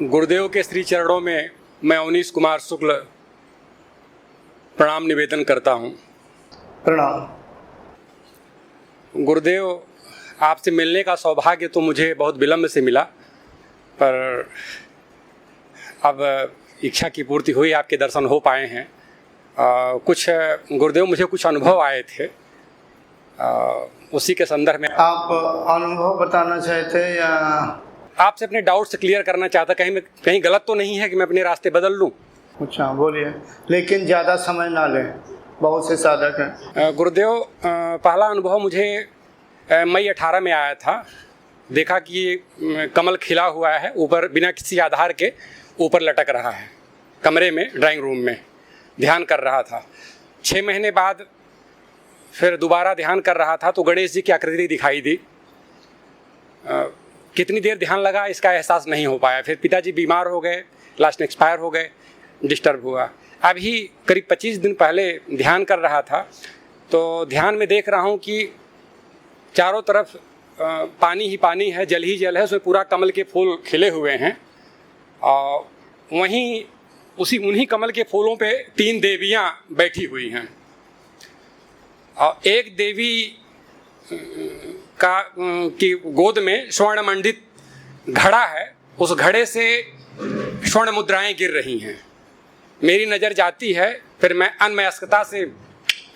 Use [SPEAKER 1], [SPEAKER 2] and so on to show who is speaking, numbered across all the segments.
[SPEAKER 1] गुरुदेव के श्री चरणों में मैं अवनीश कुमार शुक्ल प्रणाम निवेदन करता हूँ।
[SPEAKER 2] प्रणाम।
[SPEAKER 1] गुरुदेव, आपसे मिलने का सौभाग्य तो मुझे बहुत विलम्ब से मिला, पर अब इच्छा की पूर्ति हुई, आपके दर्शन हो पाए हैं। कुछ गुरुदेव, मुझे कुछ अनुभव आए थे, उसी के संदर्भ में
[SPEAKER 2] आप अनुभव बताना चाहते हैं या
[SPEAKER 1] आपसे अपने डाउट से क्लियर करना चाहता, कहीं गलत तो नहीं है कि मैं अपने रास्ते बदल लूँ?
[SPEAKER 2] अच्छा, बोलिए, लेकिन ज़्यादा समय ना लें, बहुत से साधक हैं।
[SPEAKER 1] गुरुदेव, पहला अनुभव मुझे मई 18 में आया था। देखा कि कमल खिला हुआ है, ऊपर बिना किसी आधार के ऊपर लटक रहा है, कमरे में, ड्राइंग रूम में ध्यान कर रहा था। 6 महीने बाद फिर दोबारा ध्यान कर रहा था तो गणेश जी की आकृति दिखाई दी। कितनी देर ध्यान लगा इसका एहसास नहीं हो पाया। फिर पिताजी बीमार हो गए, लास्ट में एक्सपायर हो गए, डिस्टर्ब हुआ। अभी करीब 25 दिन पहले ध्यान कर रहा था तो ध्यान में देख रहा हूँ कि चारों तरफ पानी ही पानी है, जल ही जल है, उसमें पूरा कमल के फूल खिले हुए हैं। और वहीं उन्हीं कमल के फूलों पे 3 देवियाँ बैठी हुई हैं। और एक देवी की गोद में स्वर्ण मंडित घड़ा है, उस घड़े से स्वर्ण मुद्राएं गिर रही हैं। मेरी नज़र जाती है, फिर मैं अनमयस्कता से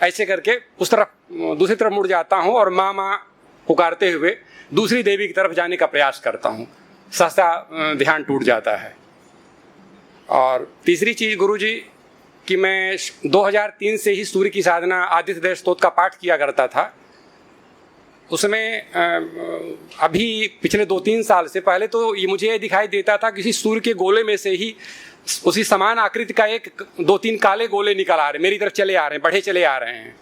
[SPEAKER 1] ऐसे करके उस तरफ दूसरी तरफ मुड़ जाता हूँ और माँ माँ पुकारते हुए दूसरी देवी की तरफ जाने का प्रयास करता हूँ। सहसा ध्यान टूट जाता है। और तीसरी चीज़ गुरुजी, कि मैं 2003 से ही सूर्य की साधना आदित्य हृदय स्तोत्र का पाठ किया करता था। उसमें अभी पिछले 2-3 साल से पहले तो ये मुझे दिखाई देता था किसी सूर्य के गोले में से ही उसी समान आकृति का 1-2-3 काले गोले निकल आ रहे, मेरी तरफ चले आ रहे हैं, बढ़े चले आ रहे हैं।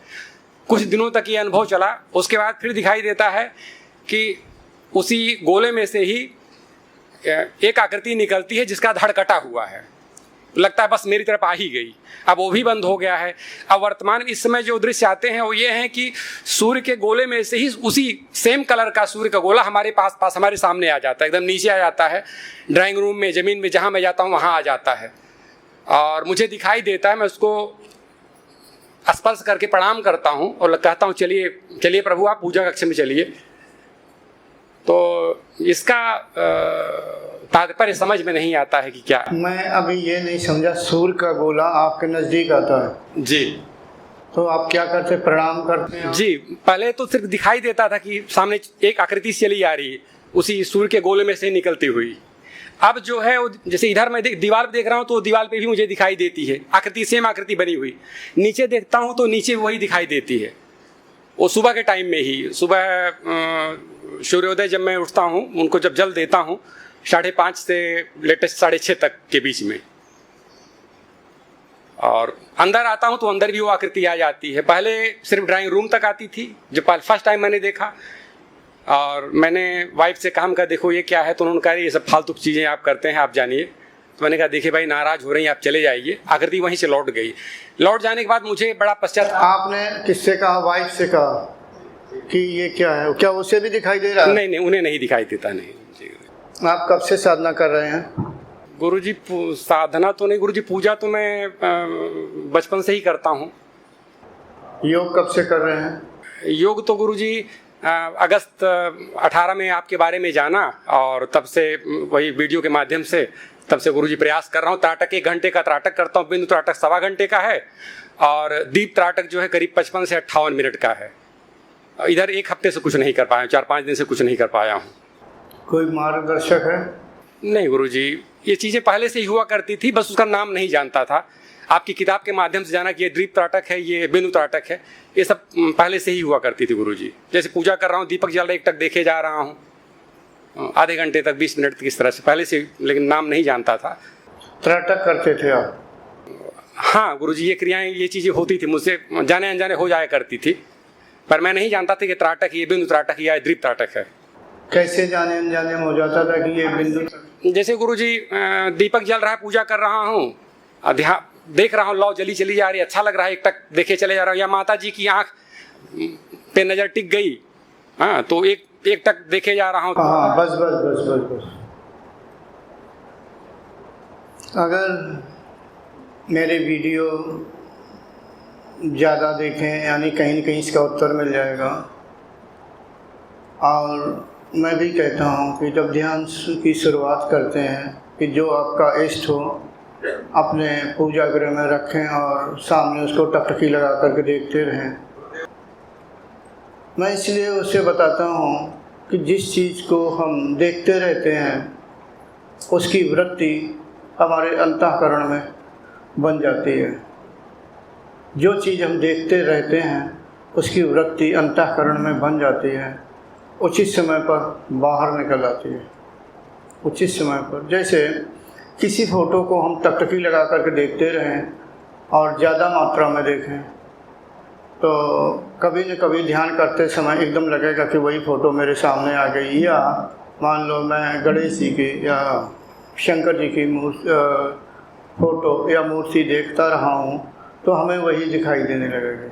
[SPEAKER 1] कुछ दिनों तक ये अनुभव चला। उसके बाद फिर दिखाई देता है कि उसी गोले में से ही एक आकृति निकलती है जिसका धड़ कटा हुआ है, लगता है बस मेरी तरफ आ ही गई। अब वो भी बंद हो गया है। अब वर्तमान इस समय जो दृश्य आते हैं वो ये हैं कि सूर्य के गोले में से ही उसी सेम कलर का सूर्य का गोला हमारे पास हमारे सामने आ जाता है, एकदम नीचे आ जाता है, ड्राइंग रूम में, ज़मीन में, जहाँ मैं जाता हूँ वहाँ आ जाता है और मुझे दिखाई देता है। मैं उसको स्पर्श करके प्रणाम करता हूँ और कहता हूँ चलिए चलिए प्रभु, आप पूजा कक्ष में चलिए। तो इसका तात्पर्य समझ में नहीं आता है कि क्या।
[SPEAKER 2] मैं अभी ये नहीं समझा, सूर्य का गोला आपके नज़दीक आता है
[SPEAKER 1] जी,
[SPEAKER 2] तो आप क्या करते, प्रणाम करते हैं?
[SPEAKER 1] जी, पहले तो सिर्फ दिखाई देता था कि सामने एक आकृति चली आ रही है उसी सूर्य के गोले में से निकलती हुई। अब जो है वो, जैसे इधर मैं दीवार पे देख रहा हूँ तो दीवार पे भी मुझे दिखाई देती है आकृति, सेम आकृति बनी हुई। नीचे देखता हूँ तो नीचे वही दिखाई देती है। वो सुबह के टाइम में ही, सुबह सूर्योदय जब मैं उठता हूँ, उनको जब जल देता हूँ 5:30 से लेटेस्ट 6:30 तक के बीच में, और अंदर आता हूँ तो अंदर भी वो आकृति आ जाती है। पहले सिर्फ ड्राइंग रूम तक आती थी जब फर्स्ट टाइम मैंने देखा, और मैंने वाइफ से काम कर देखो ये क्या है, तो उन्होंने कहा ये सब फालतू चीज़ें आप करते हैं, आप जानिए। तो मैंने कहा देखिए भाई, नाराज़ हो रही हैं आप, चले जाइए। आकृति वहीं से लौट गई। लौट जाने के बाद मुझे बड़ा पश्चाताप।
[SPEAKER 2] आपने किससे कहा? वाइफ से कहा कि ये क्या है? क्या उसे भी दिखाई दे रहा है?
[SPEAKER 1] नहीं, उन्हें नहीं दिखाई देता। नहीं जी।
[SPEAKER 2] आप कब से साधना कर रहे हैं?
[SPEAKER 1] गुरुजी, साधना तो नहीं गुरुजी, पूजा तो मैं बचपन से ही करता हूँ।
[SPEAKER 2] योग कब से कर रहे हैं?
[SPEAKER 1] योग तो गुरुजी अगस्त 18 में आपके बारे में जाना, और तब से वही वीडियो के माध्यम से तब से गुरुजी प्रयास कर रहा हूँ। त्राटक 1 घंटे का त्राटक करता हूँ, बिंदु त्राटक 1.25 घंटे का है, और दीप त्राटक जो है करीब 55 से 58 मिनट का है। इधर 1 हफ्ते से कुछ नहीं कर पाया, 4-5 दिन से कुछ नहीं कर पाया हूँ।
[SPEAKER 2] कोई मार्गदर्शक है?
[SPEAKER 1] नहीं गुरुजी, ये चीज़ें पहले से ही हुआ करती थी, बस उसका नाम नहीं जानता था। आपकी किताब के माध्यम से जाना कि ये द्वीप त्राटक है, ये बिंदु त्राटक है, ये सब पहले से ही हुआ करती थी गुरुजी। जैसे पूजा कर रहा हूँ, दीपक जल रहा है, 1 टक देखे जा रहा हूँ, आधे घंटे तक 20 मिनट तक, इस तरह से पहले से, लेकिन नाम नहीं जानता था।
[SPEAKER 2] त्राटक करते थे आप?
[SPEAKER 1] हाँ गुरुजी, ये क्रियाएं, ये चीज़ें होती थी मुझसे, जाने अनजाने हो जाया करती थी, पर मैं नहीं जानता था कि त्राटक ये बिंदु त्राटक या द्वीप त्राटक है।
[SPEAKER 2] कैसे जाने अनजाने में हो जाता था कि ये बिंदु?
[SPEAKER 1] जैसे गुरुजी दीपक जल रहा है, पूजा कर रहा हूँ, देख रहा हूँ लौ जली चली जा रही है, अच्छा लग रहा है, एक टक देखे चले जा रहा हूँ, या माता जी की आँख पे नज़र टिक गई, हाँ, तो एक टक देखे जा रहा हूँ।
[SPEAKER 2] हाँ, बस बस बस बस बस। अगर मेरे वीडियो ज़्यादा देखें, यानी कहीं न कहीं इसका उत्तर मिल जाएगा। और मैं भी कहता हूँ कि जब ध्यान की शुरुआत करते हैं कि जो आपका इष्ट हो अपने पूजा गृह में रखें और सामने उसको टकटकी लगा करके देखते रहें। मैं इसलिए उसे बताता हूँ कि जिस चीज़ को हम देखते रहते हैं उसकी वृत्ति हमारे अंतःकरण में बन जाती है। जो चीज़ हम देखते रहते हैं उसकी वृत्ति अंतःकरण में बन जाती है, उचित समय पर बाहर निकल आती है। उचित समय पर, जैसे किसी फ़ोटो को हम टकटकी लगा करके देखते रहें और ज़्यादा मात्रा में देखें तो कभी न कभी ध्यान करते समय एकदम लगेगा कि वही फ़ोटो मेरे सामने आ गई। या मान लो मैं गणेश जी की या शंकर जी की फ़ोटो या मूर्ति देखता रहा हूँ तो हमें वही दिखाई देने लगेगा।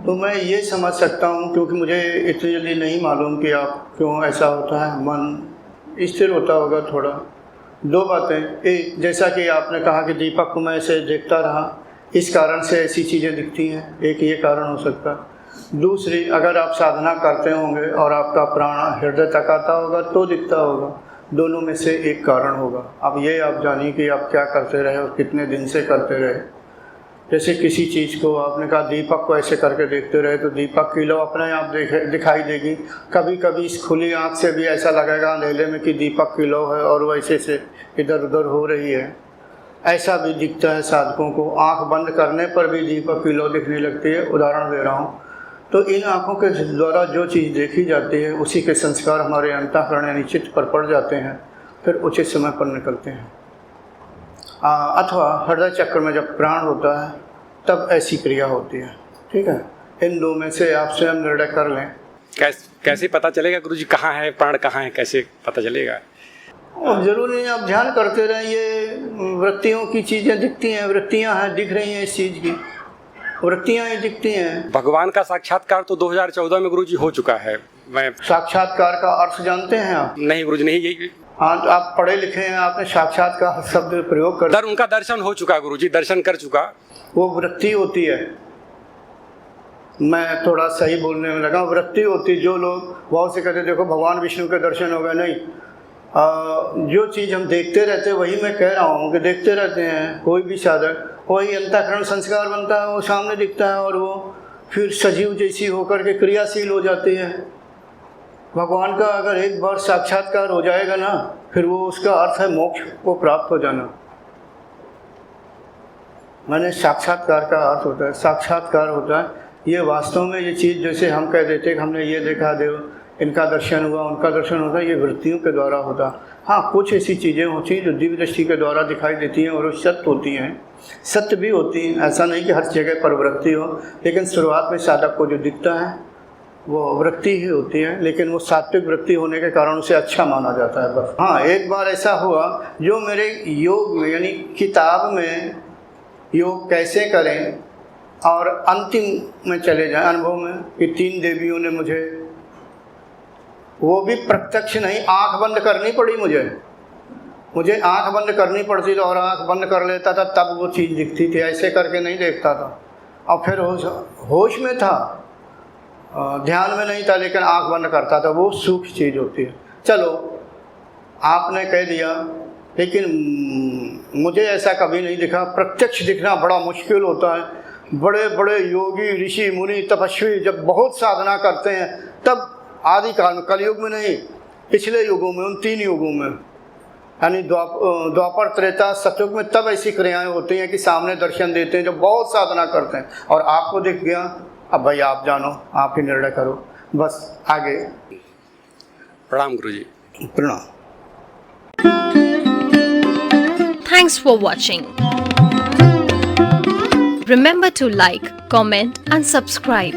[SPEAKER 2] तो मैं ये समझ सकता हूँ, क्योंकि मुझे इतनी जल्दी नहीं मालूम कि आप क्यों ऐसा होता है, मन स्थिर होता होगा थोड़ा। दो बातें, एक जैसा कि आपने कहा कि दीपक को मैं ऐसे देखता रहा, इस कारण से ऐसी चीज़ें दिखती हैं, एक ये कारण हो सकता है। दूसरी, अगर आप साधना करते होंगे और आपका प्राण हृदय तक आता होगा तो दिखता होगा। दोनों में से एक कारण होगा। अब ये आप जानिए कि आप क्या करते रहे और कितने दिन से करते रहे। जैसे किसी चीज़ को आपने कहा दीपक को ऐसे करके देखते रहे तो दीपक की लौ अपने आप दिखाई देगी। कभी कभी इस खुली आँख से भी ऐसा लगेगा अंधेरे में कि दीपक की लौ है और वैसे से इधर उधर हो रही है। ऐसा भी दिखता है साधकों को, आँख बंद करने पर भी दीपक की लौ दिखने लगती है। उदाहरण दे रहा हूँ। तो इन आँखों के द्वारा जो चीज़ देखी जाती है उसी के संस्कार हमारे अंतःकरण यानी चित्त पर पड़ जाते हैं, फिर उचित समय पर निकलते हैं। अथवा हृदय चक्र में जब प्राण होता है तब ऐसी क्रिया होती है। ठीक है, इन दो में से आप स्वयं निर्णय कर लें।
[SPEAKER 1] कैसे पता चलेगा गुरुजी कहाँ है प्राण, कहाँ है, कैसे पता चलेगा?
[SPEAKER 2] अब जरूरी नहीं, आप ध्यान करते रहें। ये वृत्तियों की चीज़ें दिखती हैं, वृत्तियाँ हैं, दिख रही हैं, इस चीज़ की वृत्तियाँ ही दिखती हैं।
[SPEAKER 1] भगवान का साक्षात्कार तो 2014 में गुरुजी हो चुका है। मैं
[SPEAKER 2] साक्षात्कार का अर्थ जानते हैं आप?
[SPEAKER 1] नहीं गुरुजी, नहीं। यही
[SPEAKER 2] हाँ, तो आप पढ़े लिखे हैं, आपने साक्षात्कार शब्द प्रयोग कर
[SPEAKER 1] उनका दर्शन हो चुका गुरुजी, दर्शन कर चुका।
[SPEAKER 2] वो वृत्ति होती है। मैं थोड़ा सही बोलने में लगा, वृत्ति होती। जो लोग बहुत से कहते देखो भगवान विष्णु के दर्शन हो गए, नहीं। जो चीज़ हम देखते रहते हैं वही मैं कह रहा हूँ कि देखते रहते हैं कोई भी साधक, वही अंतःकरण संस्कार बनता है, वो सामने दिखता है और वो फिर सजीव जैसी होकर के क्रियाशील हो जाती है। भगवान का अगर एक बार साक्षात्कार हो जाएगा ना, फिर वो उसका अर्थ है मोक्ष को प्राप्त हो जाना। मैंने साक्षात्कार का अर्थ होता है, साक्षात्कार होता है ये वास्तव में ये चीज़, जैसे हम कह देते कि हमने ये देखा, देव इनका दर्शन हुआ, उनका दर्शन होता है, ये वृत्तियों के द्वारा होता। हाँ, कुछ ऐसी चीज़ें होती हैं जो दिव्य दृष्टि के द्वारा दिखाई देती हैं और वो सत्य होती हैं, सत्य भी होती हैं। ऐसा नहीं कि हर जगह पर वृत्ति हो, लेकिन शुरुआत में साधक को जो दिखता है वो वृत्ति ही होती है, लेकिन वो सात्विक वृत्ति होने के कारण उसे अच्छा माना जाता है बस। हाँ, एक बार ऐसा हुआ जो मेरे योग में यानी किताब में योग कैसे करें और अंतिम में चले जाएं अनुभव में कि 3 देवियों ने मुझे, वो भी प्रत्यक्ष नहीं, आंख बंद करनी पड़ी मुझे आंख बंद करनी पड़ती थी और आंख बंद कर लेता था तब वो चीज़ दिखती थी, ऐसे करके नहीं देखता था। और फिर होश में था, ध्यान में नहीं था, लेकिन आंख बंद करता था। वो सूक्ष्म चीज़ होती है। चलो आपने कह दिया, लेकिन मुझे ऐसा कभी नहीं दिखा। प्रत्यक्ष दिखना बड़ा मुश्किल होता है। बड़े बड़े योगी, ऋषि, मुनि, तपस्वी जब बहुत साधना करते हैं तब आदि काल में, कलयुग में नहीं, पिछले युगों में, उन 3 युगों में यानी द्वापर, त्रेता, सतयुग में, तब ऐसी क्रियाएं होती हैं कि सामने दर्शन देते हैं जब बहुत साधना करते हैं। और आपको दिख गया, अब भाई आप जानो, आप ही निर्णय करो, बस आगे।
[SPEAKER 1] प्रणाम गुरुजी।
[SPEAKER 2] प्रणाम।
[SPEAKER 3] Thanks for watching. Remember to like, comment and subscribe.